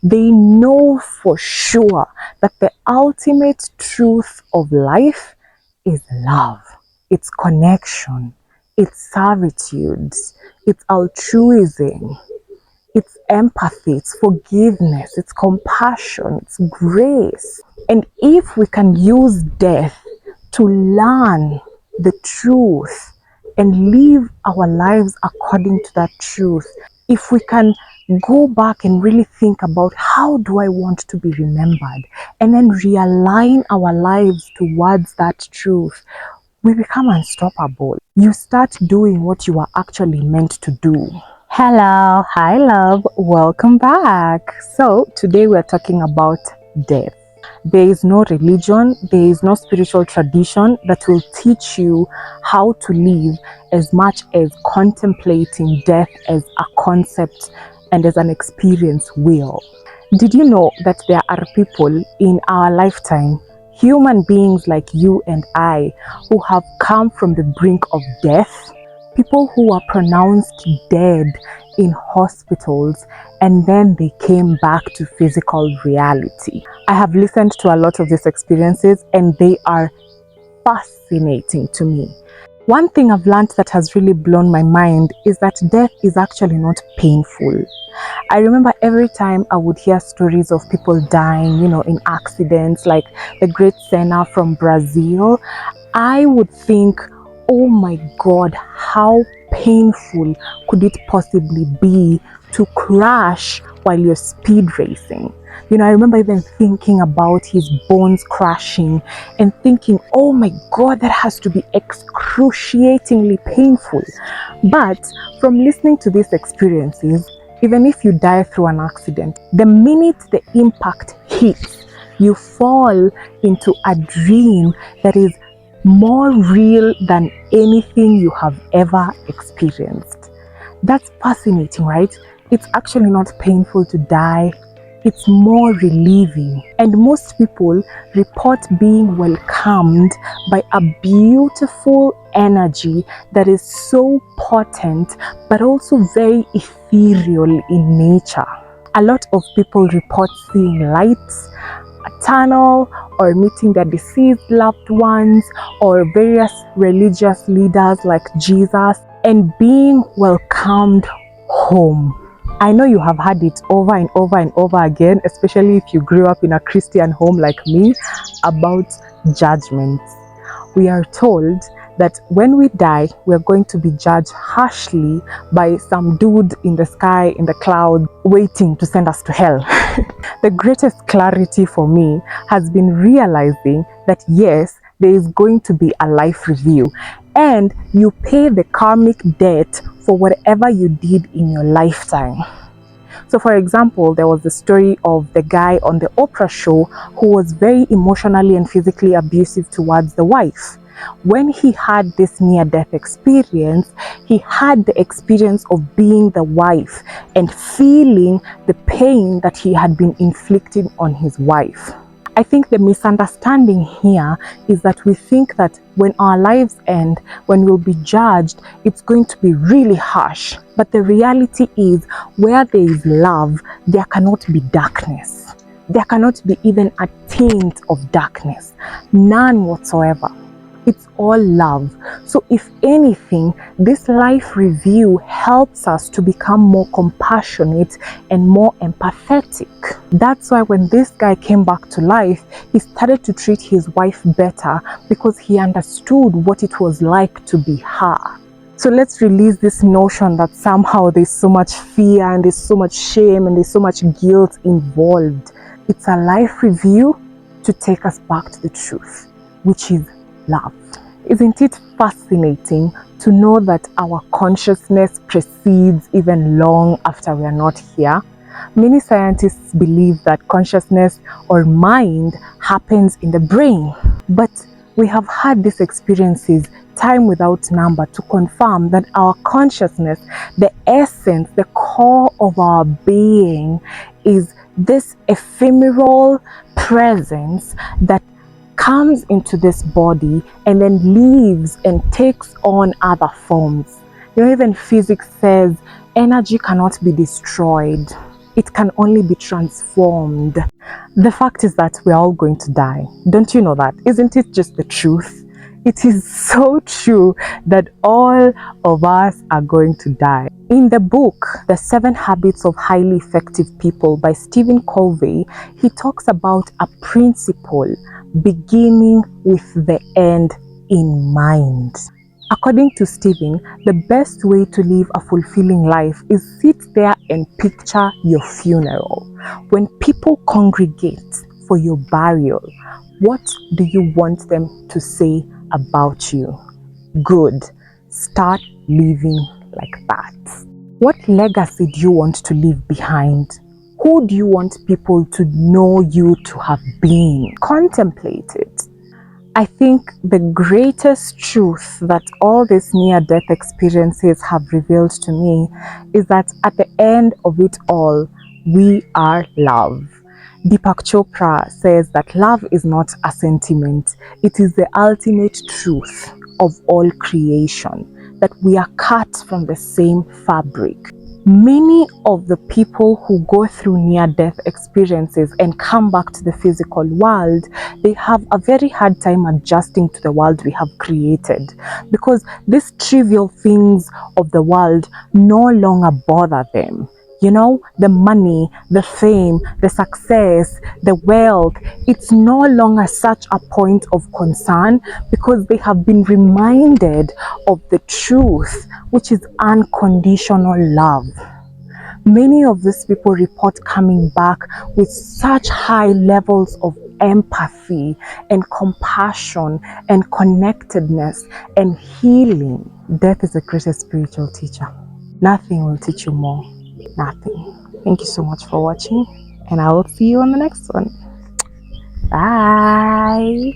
They know for sure that the ultimate truth of life is love. It's connection. It's servitude. It's altruism. It's empathy. It's forgiveness. It's compassion. It's grace. And if we can use death to learn the truth and live our lives according to that truth, if we can go back and really think about how do I want to be remembered, and then realign our lives towards that truth, we become unstoppable. You start doing what you are actually meant to do. Hello, hi love, welcome back. So today we're talking about death. There is no religion, there is no spiritual tradition that will teach you how to live as much as contemplating death as a concept and as an experience will. Did you know that there are people in our lifetime, human beings like you and I, who have come from the brink of death? People who were pronounced dead in hospitals and then they came back to physical reality. I have listened to a lot of these experiences and they are fascinating to me. One thing I've learned that has really blown my mind is that death is actually not painful. I remember every time I would hear stories of people dying, in accidents, like the great Senna from Brazil, I would think, oh my God, how painful could it possibly be to crash while you're speed racing? I remember even thinking about his bones crashing and thinking, oh my God, that has to be excruciatingly painful. But from listening to these experiences, even if you die through an accident, the minute the impact hits, you fall into a dream that is more real than anything you have ever experienced. That's fascinating, right? It's actually not painful to die. It's more relieving. And most people report being welcomed by a beautiful energy that is so potent, but also very ethereal in nature. A lot of people report seeing lights, a tunnel, or meeting their deceased loved ones, or various religious leaders like Jesus, and being welcomed home. I know you have heard it over and over and over again, especially if you grew up in a Christian home like me, about judgments. We are told that when we die, we're going to be judged harshly by some dude in the sky, in the cloud, waiting to send us to hell. The greatest clarity for me has been realizing that yes, there is going to be a life review, and you pay the karmic debt for whatever you did in your lifetime. So for example, there was the story of the guy on the Oprah show who was very emotionally and physically abusive towards the wife. When he had this near-death experience, he had the experience of being the wife and feeling the pain that he had been inflicting on his wife. I think the misunderstanding here is that we think that when our lives end, when we'll be judged, it's going to be really harsh. But the reality is, where there is love, there cannot be darkness. There cannot be even a tint of darkness. None whatsoever. It's all love. So if anything, this life review helps us to become more compassionate and more empathetic. That's why when this guy came back to life, he started to treat his wife better because he understood what it was like to be her. So let's release this notion that somehow there's so much fear and there's so much shame and there's so much guilt involved. It's a life review to take us back to the truth, which is love. Isn't it fascinating to know that our consciousness precedes even long after we are not here? Many scientists believe that consciousness or mind happens in the brain, but we have had these experiences time without number to confirm that our consciousness, the essence, the core of our being, is this ephemeral presence that comes into this body and then leaves and takes on other forms. Even physics says energy cannot be destroyed. it can only be transformed. The fact is that we're all going to die. Don't you know that? Isn't it just the truth? It is so true that all of us are going to die. In the book, The 7 Habits of Highly Effective People by Stephen Covey, he talks about a principle beginning with the end in mind. According to Stephen, the best way to live a fulfilling life is sit there and picture your funeral. When people congregate for your burial, what do you want them to say about you? Good. Start living like that. What legacy do you want to leave behind? Who do you want people to know you to have been? Contemplate it. I think the greatest truth that all these near-death experiences have revealed to me is that at the end of it all, we are love. Deepak Chopra says that love is not a sentiment, it is the ultimate truth of all creation, that we are cut from the same fabric. Many of the people who go through near-death experiences and come back to the physical world, they have a very hard time adjusting to the world we have created, because these trivial things of the world no longer bother them. You know, the money, the fame, the success, the wealth, it's no longer such a point of concern because they have been reminded of the truth, which is unconditional love. Many of these people report coming back with such high levels of empathy and compassion and connectedness and healing. Death is the greatest spiritual teacher. Nothing will teach you more. Nothing. Thank you so much for watching, and I will see you on the next one. Bye.